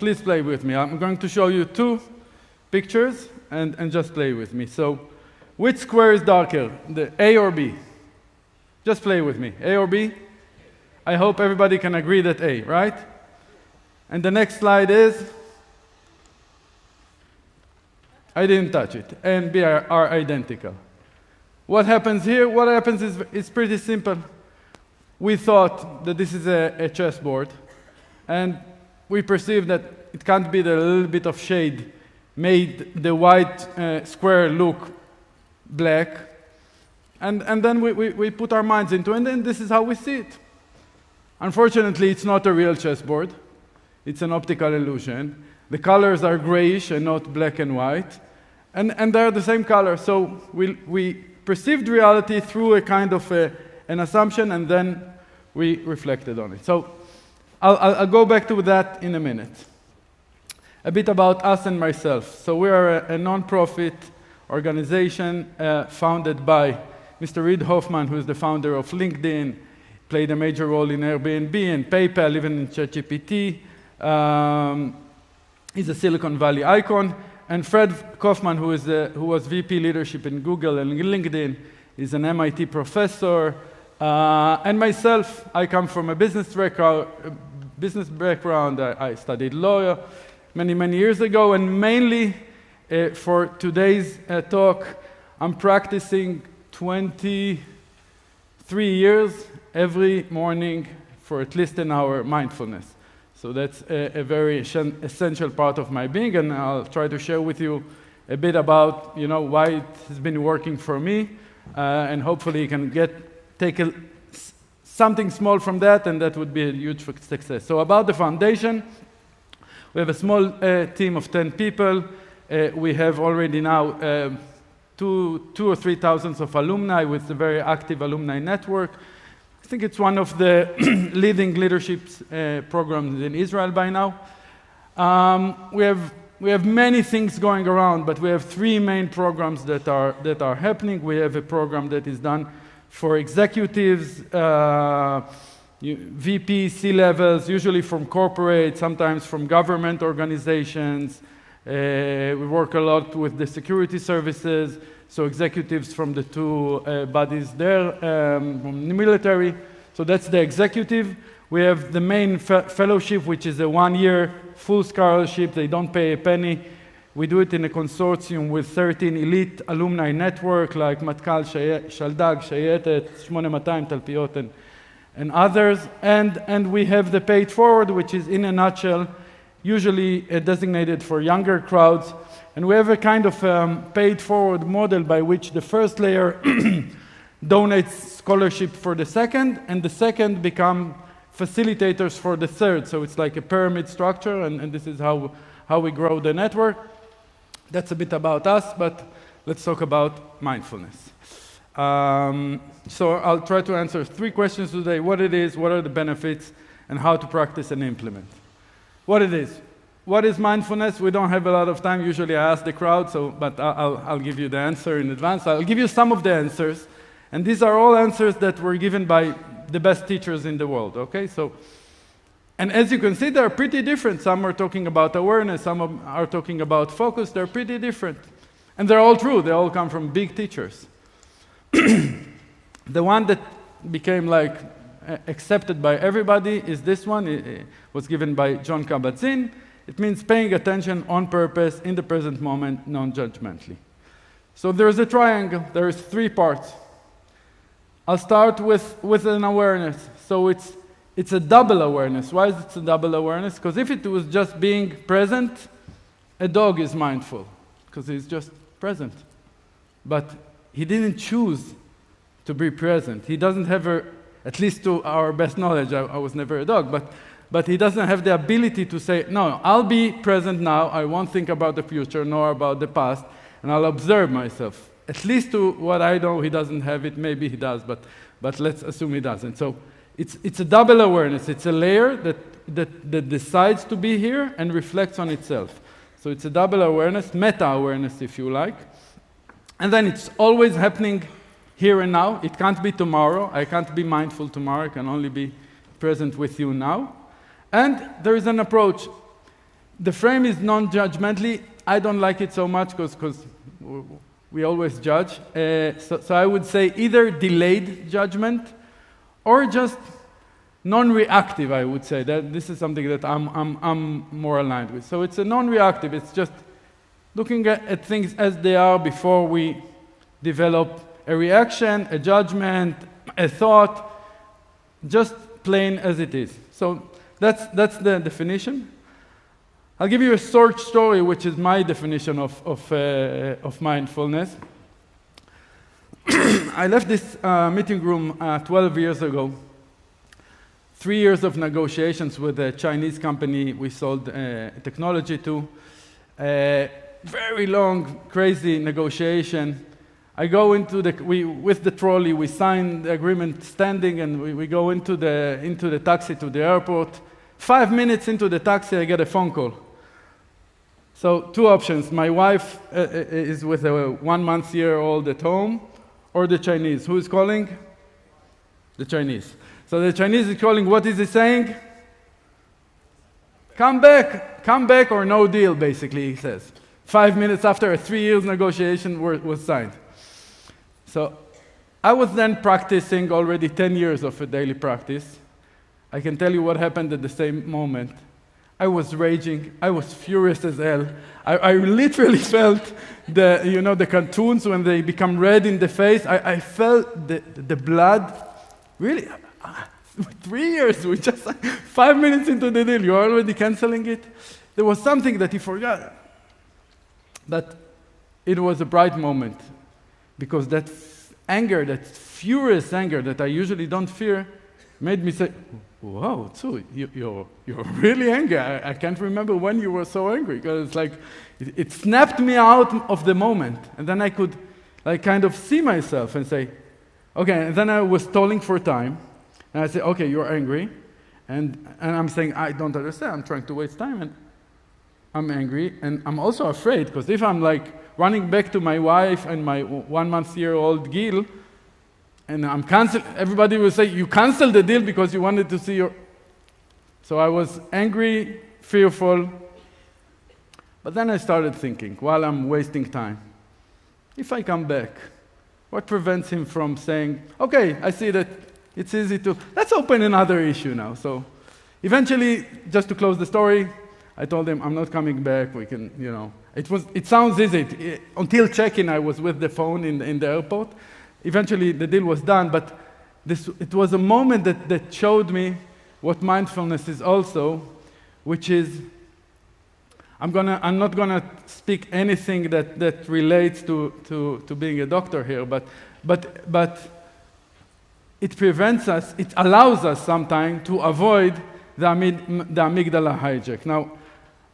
please play with me. I'm going to show you two pictures and just play with me. So which square is darker, the A or B? Just play with me, A or B? I hope everybody can agree that A, right? And the next slide is, I didn't touch it. A and B are identical. What happens here? What happens is it's pretty simple. We thought that this is a chessboard, and we perceived that it can't be that a little bit of shade made the white square look black, and then we put our minds into it, and then this is how we see it. Unfortunately, it's not a real chessboard. It's an optical illusion. The colors are grayish and not black and white, and they're the same color. So we perceived reality through a kind of an assumption, and then we reflected on it. So I'll go back to that in a minute. A bit about us and myself. So we are a non-profit organization founded by Mr. Reid Hoffman, who is the founder of LinkedIn, played a major role in Airbnb and PayPal, even in ChatGPT. He's a Silicon Valley icon. And Fred Kofman, who was VP leadership in Google and LinkedIn, is an MIT professor. And myself, I come from a business background. I studied law many years ago, and mainly for today's talk, I'm practicing 23 years every morning for at least an hour mindfulness. So that's a very essential part of my being, and I'll try to share with you a bit about why it has been working for me, and hopefully you can take something small from that, and that would be a huge success. So about the foundation, we have a small team of 10 people. We have already now 2,000 or 3,000 of alumni with a very active alumni network. I think it's one of the leading leadership programs in Israel by now. We have many things going around, but we have three main programs that are happening. We have a program that is done for executives, VP, C-levels, usually from corporate, sometimes from government organizations. We work a lot with the security services, so executives from the two bodies there, from the military. So that's the executive. We have the main fellowship, which is a 1-year full scholarship. They don't pay a penny. We do it in a consortium with 13 elite alumni network like Matkal, Shaldag, Shayetet, 8200, Talpiot, and others. And we have the paid forward, which is in a nutshell, usually designated for younger crowds. And we have a kind of paid forward model by which the first layer donates scholarship for the second, and the second become facilitators for the third. So it's like a pyramid structure, and this is how we grow the network. That's a bit about us, but let's talk about mindfulness. So I'll try to answer 3 questions today: what it is, what are the benefits, and how to practice and implement. What it is. What is mindfulness? We don't have a lot of time. Usually I ask the crowd, but I'll give you the answer in advance. I'll give you some of the answers, and these are all answers that were given by the best teachers in the world, okay? And as you can see, they're pretty different. Some are talking about awareness, some are talking about focus. They're pretty different. And they're all true. They all come from big teachers. The one that became accepted by everybody is this one. It was given by John Kabat-Zinn. It means paying attention on purpose, in the present moment, non-judgmentally. So there's a triangle. There's 3 parts. I'll start with an awareness. So it's a double awareness. Why is it a double awareness? Because if it was just being present, a dog is mindful, because he's just present. But he didn't choose to be present. He doesn't have at least to our best knowledge, I was never a dog, but he doesn't have the ability to say, no, I'll be present now, I won't think about the future nor about the past, and I'll observe myself. At least to what I know, he doesn't have it, maybe he does, but let's assume he doesn't. So it's a double awareness. It's a layer that decides to be here and reflects on itself. So it's a double awareness, meta-awareness if you like. And then it's always happening here and now. It can't be tomorrow. I can't be mindful tomorrow. I can only be present with you now. And there is an approach. The frame is non-judgmentally. I don't like it so much because we always judge. So I would say either delayed judgment or just non-reactive, I would say. That this is something that I'm more aligned with. So it's a non-reactive. It's just looking at things as they are before we develop a reaction, a judgment, a thought, just plain as it is. So that's the definition. I'll give you a short story, which is my definition of mindfulness. I left this meeting room 12 years ago. 3 years of negotiations with a Chinese company we sold technology to. Very long, crazy negotiation. I go into with the trolley, we sign the agreement standing, and we go into the taxi to the airport. 5 minutes into the taxi, I get a phone call. So 2 options. My wife is with a 1-month-old at home, or the Chinese. Who is calling? The Chinese. So the Chinese is calling. What is he saying? Come back or no deal, basically, he says. 5 minutes after a 3 years negotiation was signed. So I was then practicing already 10 years of a daily practice. I can tell you what happened at the same moment. I was raging. I was furious as hell. I literally felt the cartoons when they become red in the face. I felt the blood. Really, 3 years, we just 5 minutes into the deal, you're already canceling it. There was something that he forgot. But it was a bright moment, because that anger, that furious anger that I usually don't fear, made me say, "Wow, Tzu, you're really angry. I can't remember when you were so angry," because it's like it snapped me out of the moment, and then I could kind of see myself and say, "Okay." And then I was stalling for time, and I said, "Okay, you're angry," and I'm saying, "I don't understand. I'm trying to waste time, and I'm angry, and I'm also afraid, because if I'm running back to my wife and my 1-month-old Gil, and I'm everybody will say, you canceled the deal because you wanted to see your..." So I was angry, fearful, but then I started thinking, while I'm wasting time, if I come back, what prevents him from saying, "Okay, I see that it's easy to, let's open another issue now." So eventually, just to close the story, I told him, "I'm not coming back, we can, it sounds easy." Until check-in, I was with the phone in the airport. Eventually, the deal was done, but it was a moment that showed me what mindfulness is also, which is, I'm not gonna speak anything that relates to being a doctor here, but it prevents us, it allows us sometimes to avoid the amygdala hijack. Now,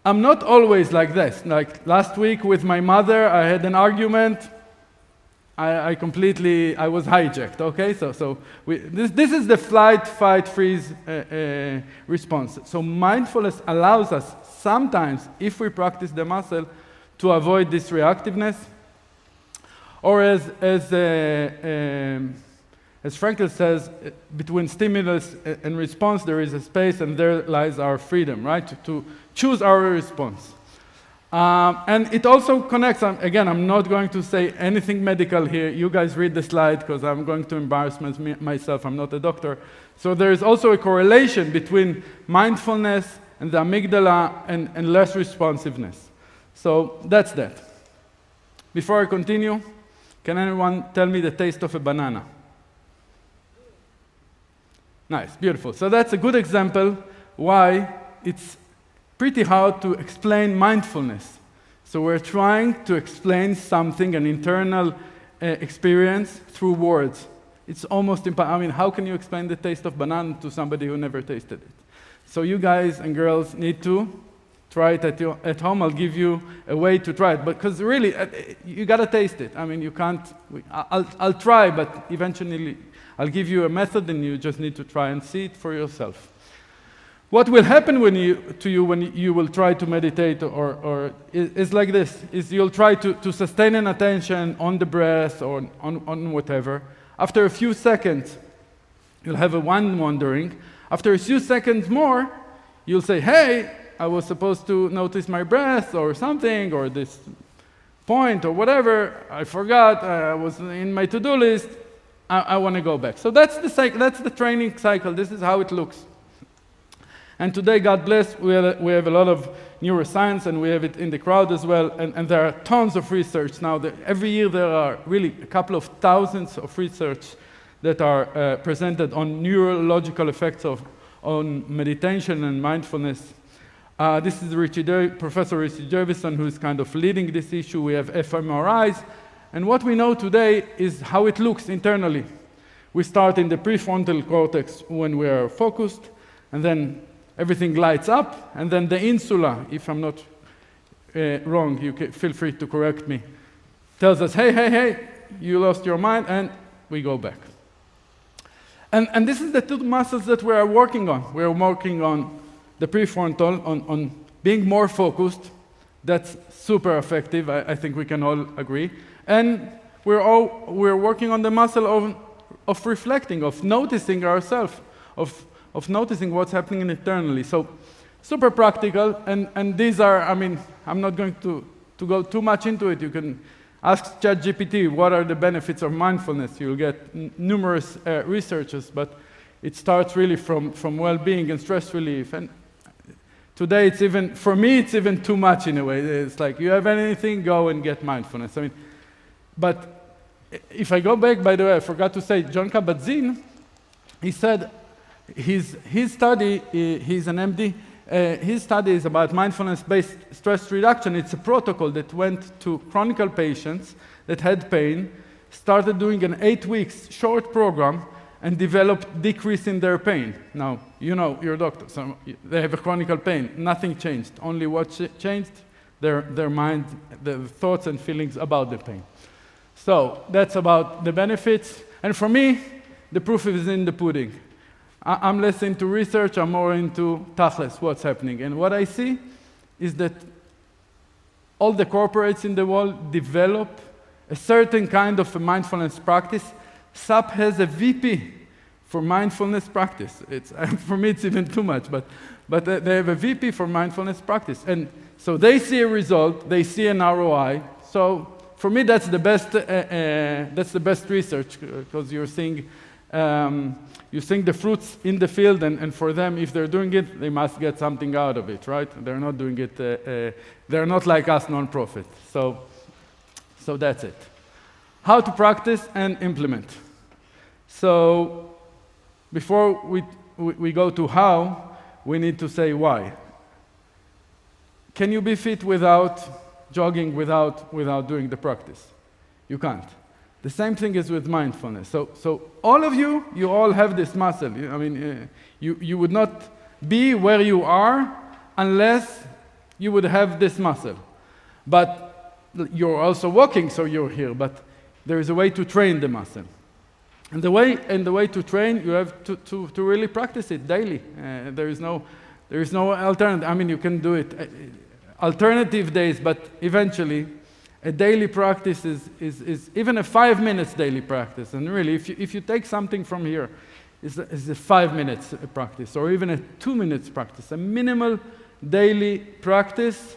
I'm not always like this. Like last week with my mother, I had an argument. I was hijacked, okay? So this is the flight, fight, freeze response. So mindfulness allows us sometimes, if we practice the muscle, to avoid this reactiveness. Or as Frankl says, between stimulus and response, there is a space, and there lies our freedom, right? To choose our response. And it also connects, again, I'm not going to say anything medical here. You guys read the slide, because I'm going to embarrass myself. I'm not a doctor. So there is also a correlation between mindfulness and the amygdala and less responsiveness. So that's that. Before I continue, can anyone tell me the taste of a banana? Nice, beautiful. So that's a good example why it's pretty hard to explain mindfulness. So we're trying to explain something, an internal experience, through words. It's almost impossible. I mean, how can you explain the taste of banana to somebody who never tasted it? So you guys and girls need to try it at home. I'll give you a way to try it. Because really, you got to taste it. I mean, you can't... I'll try, but eventually I'll give you a method, and you just need to try and see it for yourself. What will happen when you will try to meditate is like this, is you'll try to sustain an attention on the breath or on whatever. After a few seconds, you'll have a wandering. After a few seconds more, you'll say, "Hey, I was supposed to notice my breath or something, or this point or whatever. I forgot. I was in my to-do list. I want to go back. So that's the training cycle. This is how it looks. And today, God bless, we have a lot of neuroscience, and we have it in the crowd as well. And there are tons of research now. Every year there are really a couple of thousands of research that are presented on neurological effects on meditation and mindfulness. This is Professor Richie Davison, who is kind of leading this issue. We have fMRIs. And what we know today is how it looks internally. We start in the prefrontal cortex when we are focused, and then everything lights up, and then the insula, if I'm not wrong, you can feel free to correct me, tells us, hey, you lost your mind, and we go back. And this is the two muscles that we are working on. We are working on the prefrontal, on being more focused. That's super effective, I think we can all agree. And we're working on the muscle of reflecting, of noticing ourselves, of noticing what's happening internally. So super practical, and these are, I mean, I'm not going to go too much into it. You can ask ChatGPT, what are the benefits of mindfulness? You'll get numerous researches, but it starts really from well-being and stress relief. And today, for me, it's even too much in a way. It's like, you have anything, go and get mindfulness. I mean, but if I go back, by the way, I forgot to say, Jon Kabat-Zinn, he said, his study, he's an MD, his study is about mindfulness-based stress reduction. It's a protocol that went to chronic patients that had pain, started doing an 8 weeks short program, and developed decrease in their pain. Now, you know your doctor, so they have a chronic pain. Nothing changed. Only what changed? Their mind, the thoughts and feelings about the pain. So that's about the benefits. And for me, the proof is in the pudding. I'm less into research, I'm more into tachlis, what's happening. And what I see is that all the corporates in the world develop a certain kind of a mindfulness practice. SAP has a VP for mindfulness practice. For me, it's even too much, but they have a VP for mindfulness practice. And so they see a result, they see an ROI. So for me, that's the best research, because you're seeing the fruits in the field, and for them, if they're doing it, they must get something out of it, right? They're not doing it, they're not like us, non-profit. So that's it. How to practice and implement. So before we go to how, we need to say why. Can you be fit without jogging, without doing the practice? You can't. The same thing is with mindfulness. So all of you all have this muscle. I mean, you would not be where you are unless you would have this muscle. But you're also walking, so you're here. But there is a way to train the muscle. And the way to train, you have to really practice it daily. There is no alternative. I mean, you can do it alternative days, but eventually, a daily practice is even a 5 minutes daily practice. And really, if you take something from here, it's a 5 minutes practice, or even a 2 minutes practice. A minimal daily practice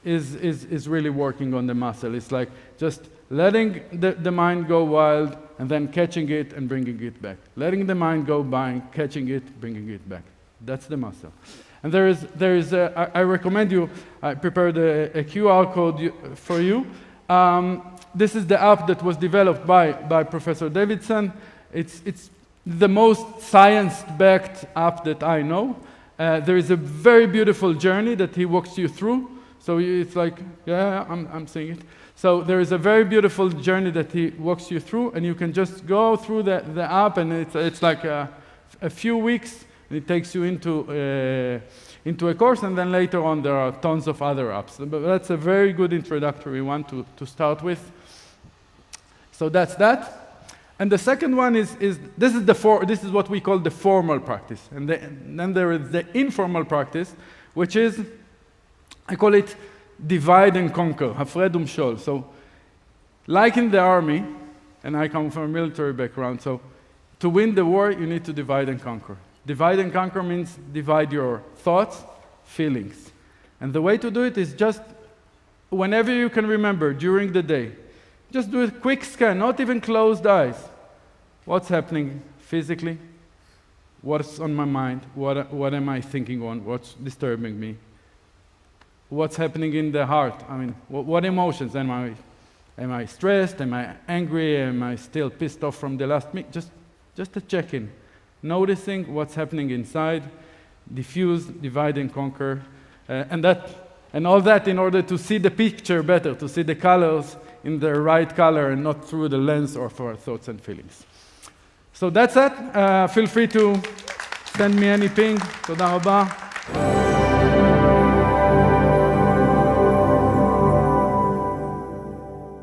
is really working on the muscle. It's like just letting the mind go wild, and then catching it and bringing it back. Letting the mind go by, catching it, bringing it back. That's the muscle. And I recommend you, I prepared a QR code for you. This is the app that was developed by Professor Davidson. It's the most science-backed app that I know. There is a very beautiful journey that he walks you through. So it's like, yeah, I'm seeing it. So there is a very beautiful journey that he walks you through, and you can just go through the app, and it's like a few weeks. It takes you into a course, and then later on there are tons of other apps. But that's a very good introductory one to start with. So that's that. And the second one is this is what we call the formal practice. And then there is the informal practice, which is, I call it divide and conquer, hafred umshol. So like in the army, and I come from a military background, so to win the war, you need to divide and conquer. Divide and conquer means divide your thoughts, feelings. And the way to do it is just whenever you can remember during the day, just do a quick scan, not even closed eyes. What's happening physically? What's on my mind? What am I thinking on? What's disturbing me? What's happening in the heart? I mean, what emotions? Am I stressed? Am I angry? Am I still pissed off from the last meet? Just a check-in. Noticing what's happening inside, diffuse, divide and conquer, and all that in order to see the picture better, to see the colors in the right color and not through the lens of our thoughts and feelings. So that's it. Feel free to send me any ping. תודה רבה.